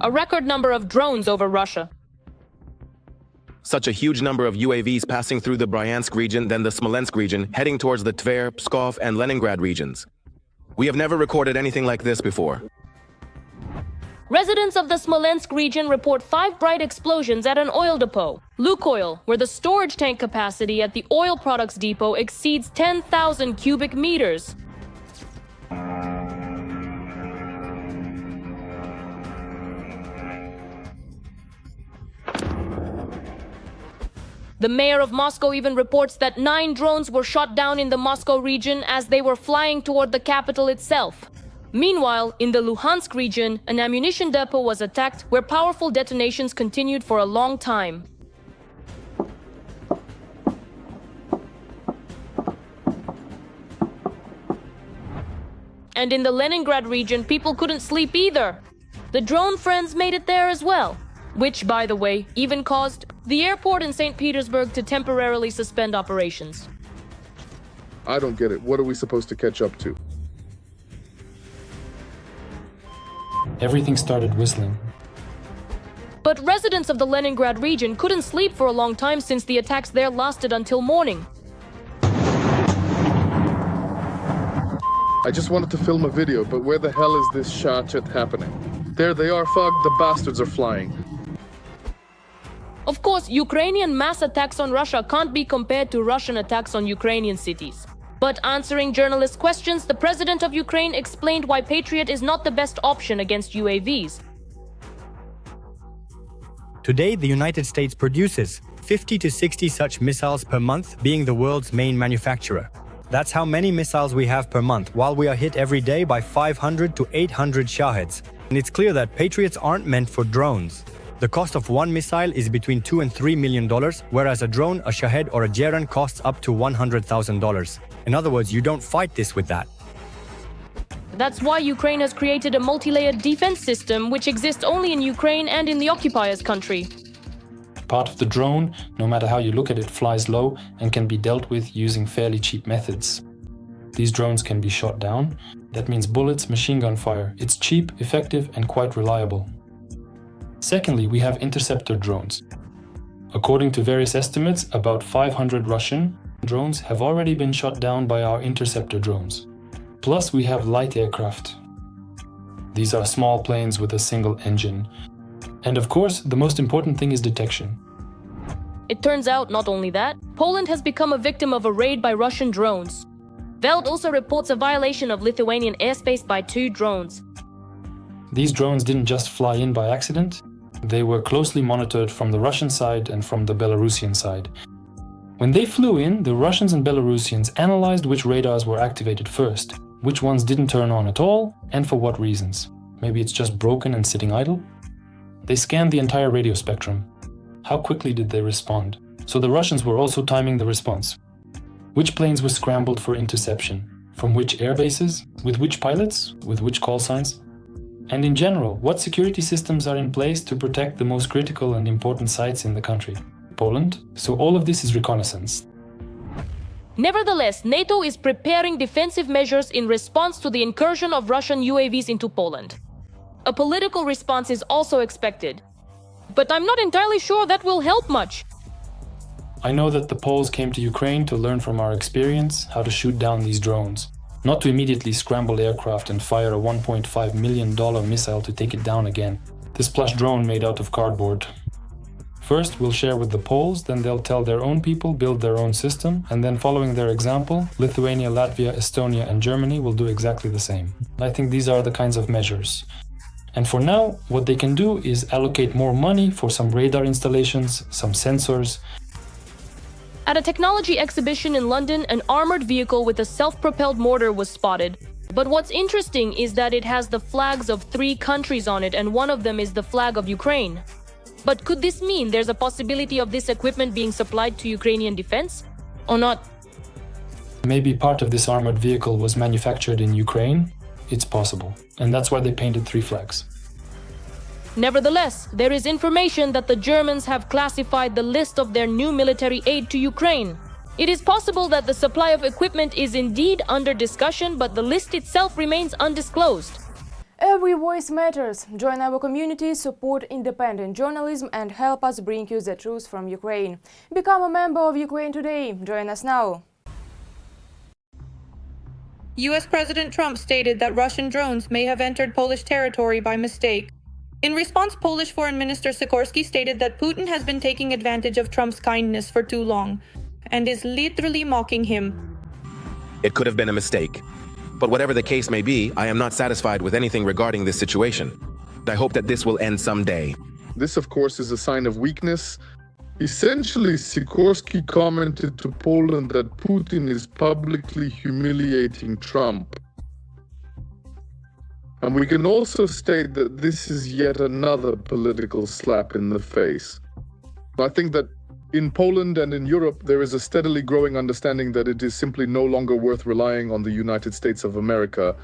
a record number of drones over Russia. Such a huge number of UAVs passing through the Bryansk region, then the Smolensk region, heading towards the Tver, Pskov, and Leningrad regions. We have never recorded anything like this before. Residents of the Smolensk region report 5 bright explosions at an oil depot, Lukoil, where the storage tank capacity at the oil products depot exceeds 10,000 cubic meters. The mayor of Moscow even reports that 9 drones were shot down in the Moscow region as they were flying toward the capital itself. Meanwhile, in the Luhansk region, an ammunition depot was attacked where powerful detonations continued for a long time. And in the Leningrad region, people couldn't sleep either. The drone friends made it there as well, which, by the way, even caused the airport in St. Petersburg to temporarily suspend operations. I don't get it. What are we supposed to catch up to? Everything started whistling. But residents of the Leningrad region couldn't sleep for a long time since the attacks there lasted until morning. I just wanted to film a video, but where the hell is this shit happening? There they are, Fog. The bastards are flying. Of course, Ukrainian mass attacks on Russia can't be compared to Russian attacks on Ukrainian cities. But answering journalists' questions, the president of Ukraine explained why Patriot is not the best option against UAVs. Today, the United States produces 50 to 60 such missiles per month, being the world's main manufacturer. That's how many missiles we have per month, while we are hit every day by 500 to 800 Shaheds. And it's clear that Patriots aren't meant for drones. The cost of one missile is between $2 and $3 million, whereas a drone, a Shahed or a Geran costs up to $100,000. In other words, you don't fight this with that. That's why Ukraine has created a multi-layered defense system which exists only in Ukraine and in the occupier's country. Part of the drone, no matter how you look at it, flies low and can be dealt with using fairly cheap methods. These drones can be shot down. That means bullets, machine gun fire. It's cheap, effective, and quite reliable. Secondly, we have interceptor drones. According to various estimates, about 500 Russian drones have already been shot down by our interceptor drones. Plus, we have light aircraft. These are small planes with a single engine. And of course, the most important thing is detection. It turns out, not only that, Poland has become a victim of a raid by Russian drones. Welt also reports a violation of Lithuanian airspace by 2 drones. These drones didn't just fly in by accident. They were closely monitored from the Russian side and from the Belarusian side. When they flew in, the Russians and Belarusians analyzed which radars were activated first, which ones didn't turn on at all, and for what reasons. Maybe it's just broken and sitting idle? They scanned the entire radio spectrum. How quickly did they respond? So the Russians were also timing the response. Which planes were scrambled for interception? From which air bases? With which pilots? With which call signs? And in general, what security systems are in place to protect the most critical and important sites in the country? Poland. So all of this is reconnaissance. Nevertheless, NATO is preparing defensive measures in response to the incursion of Russian UAVs into Poland. A political response is also expected. But I'm not entirely sure that will help much. I know that the Poles came to Ukraine to learn from our experience how to shoot down these drones. Not to immediately scramble aircraft and fire a $1.5 million missile to take it down again. This plush drone made out of cardboard. First, we'll share with the Poles, then they'll tell their own people, build their own system, and then following their example, Lithuania, Latvia, Estonia, and Germany will do exactly the same. I think these are the kinds of measures. And for now, what they can do is allocate more money for some radar installations, some sensors. At a technology exhibition in London, an armored vehicle with a self-propelled mortar was spotted. But what's interesting is that it has the flags of 3 countries on it, and one of them is the flag of Ukraine. But could this mean there's a possibility of this equipment being supplied to Ukrainian defense? Or not? Maybe part of this armored vehicle was manufactured in Ukraine? It's possible. And that's why they painted 3 flags. Nevertheless, there is information that the Germans have classified the list of their new military aid to Ukraine. It is possible that the supply of equipment is indeed under discussion, but the list itself remains undisclosed. Every voice matters. Join our community, support independent journalism and help us bring you the truth from Ukraine. Become a member of Ukraine Today. Join us now. US President Trump stated that Russian drones may have entered Polish territory by mistake. In response, Polish Foreign Minister Sikorski stated that Putin has been taking advantage of Trump's kindness for too long and is literally mocking him. It could have been a mistake. But whatever the case may be, I am not satisfied with anything regarding this situation. I hope that this will end someday. This, of course, is a sign of weakness. Essentially, Sikorski commented to Poland that Putin is publicly humiliating Trump. And we can also state that this is yet another political slap in the face. I think that in Poland and in Europe, there is a steadily growing understanding that it is simply no longer worth relying on the United States of America.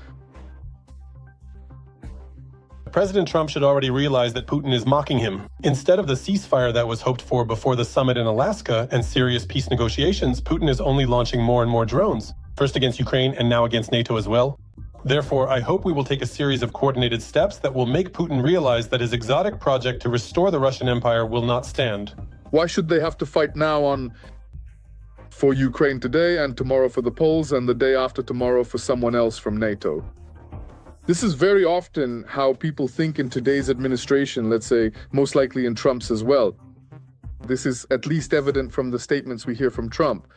President Trump should already realize that Putin is mocking him. Instead of the ceasefire that was hoped for before the summit in Alaska and serious peace negotiations, Putin is only launching more and more drones, first against Ukraine and now against NATO as well. Therefore, I hope we will take a series of coordinated steps that will make Putin realize that his exotic project to restore the Russian Empire will not stand. Why should they have to fight now for Ukraine today and tomorrow for the Poles and the day after tomorrow for someone else from NATO? This is very often how people think in today's administration, let's say, most likely in Trump's as well. This is at least evident from the statements we hear from Trump.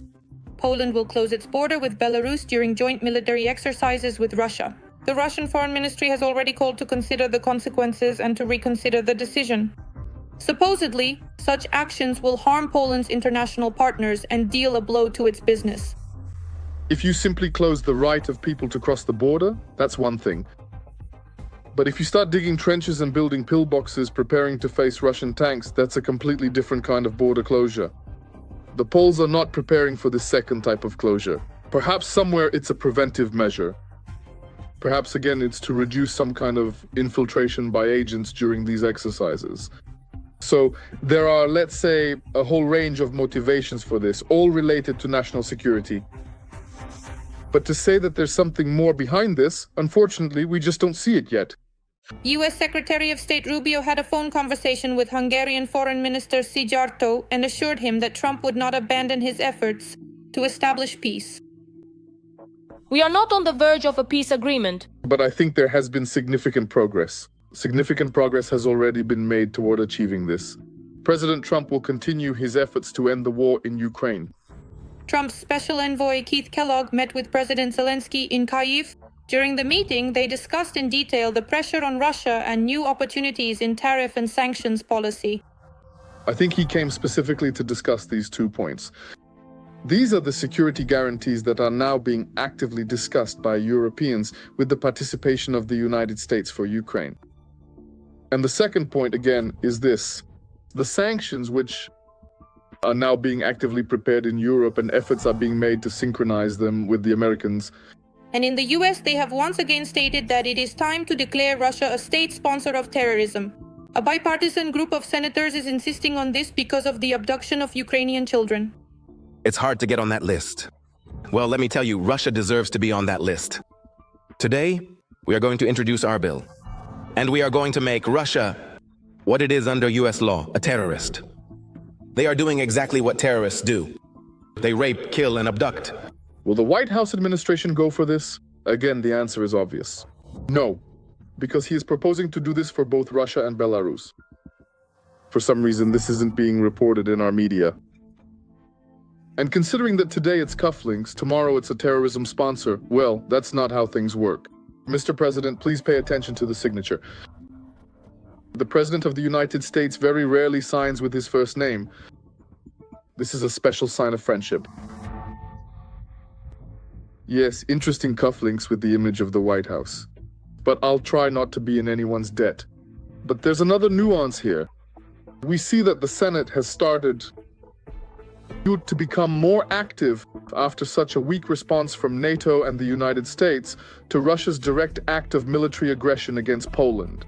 Poland will close its border with Belarus during joint military exercises with Russia. The Russian Foreign Ministry has already called to consider the consequences and to reconsider the decision. Supposedly, such actions will harm Poland's international partners and deal a blow to its business. If you simply close the right of people to cross the border, that's one thing. But if you start digging trenches and building pillboxes preparing to face Russian tanks, that's a completely different kind of border closure. The Poles are not preparing for this second type of closure. Perhaps somewhere it's a preventive measure. Perhaps again it's to reduce some kind of infiltration by agents during these exercises. So there are, let's say, a whole range of motivations for this, all related to national security. But to say that there's something more behind this, unfortunately, we just don't see it yet. US Secretary of State Rubio had a phone conversation with Hungarian Foreign Minister Szijjártó and assured him that Trump would not abandon his efforts to establish peace. We are not on the verge of a peace agreement. But I think there has been significant progress. Significant progress has already been made toward achieving this. President Trump will continue his efforts to end the war in Ukraine. Trump's special envoy Keith Kellogg met with President Zelensky in Kyiv. During the meeting, they discussed in detail the pressure on Russia and new opportunities in tariff and sanctions policy. I think he came specifically to discuss these 2 points. These are the security guarantees that are now being actively discussed by Europeans with the participation of the United States for Ukraine. And the second point, again, is this. The sanctions, which are now being actively prepared in Europe and efforts are being made to synchronize them with the Americans. And in the US, they have once again stated that it is time to declare Russia a state sponsor of terrorism. A bipartisan group of senators is insisting on this because of the abduction of Ukrainian children. It's hard to get on that list. Well, let me tell you, Russia deserves to be on that list. Today, we are going to introduce our bill. And we are going to make Russia what it is under US law, a terrorist. They are doing exactly what terrorists do. They rape, kill, and abduct. Will the White House administration go for this? Again, the answer is obvious. No, because he is proposing to do this for both Russia and Belarus. For some reason, this isn't being reported in our media. And considering that today it's cufflinks, tomorrow it's a terrorism sponsor, well, that's not how things work. Mr. President, please pay attention to the signature. The President of the United States very rarely signs with his first name. This is a special sign of friendship. Yes, interesting cufflinks with the image of the White House. But I'll try not to be in anyone's debt. But there's another nuance here. We see that the Senate has started to become more active after such a weak response from NATO and the United States to Russia's direct act of military aggression against Poland.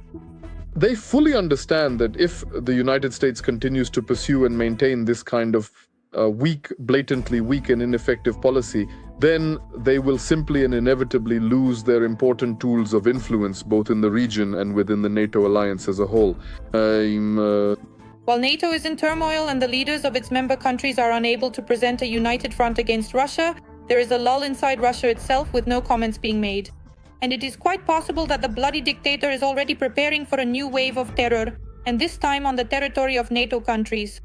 They fully understand that if the United States continues to pursue and maintain this kind of weak, blatantly weak and ineffective policy, then they will simply and inevitably lose their important tools of influence both in the region and within the NATO alliance as a whole. While NATO is in turmoil and the leaders of its member countries are unable to present a united front against Russia, there is a lull inside Russia itself with no comments being made. And it is quite possible that the bloody dictator is already preparing for a new wave of terror, and this time on the territory of NATO countries.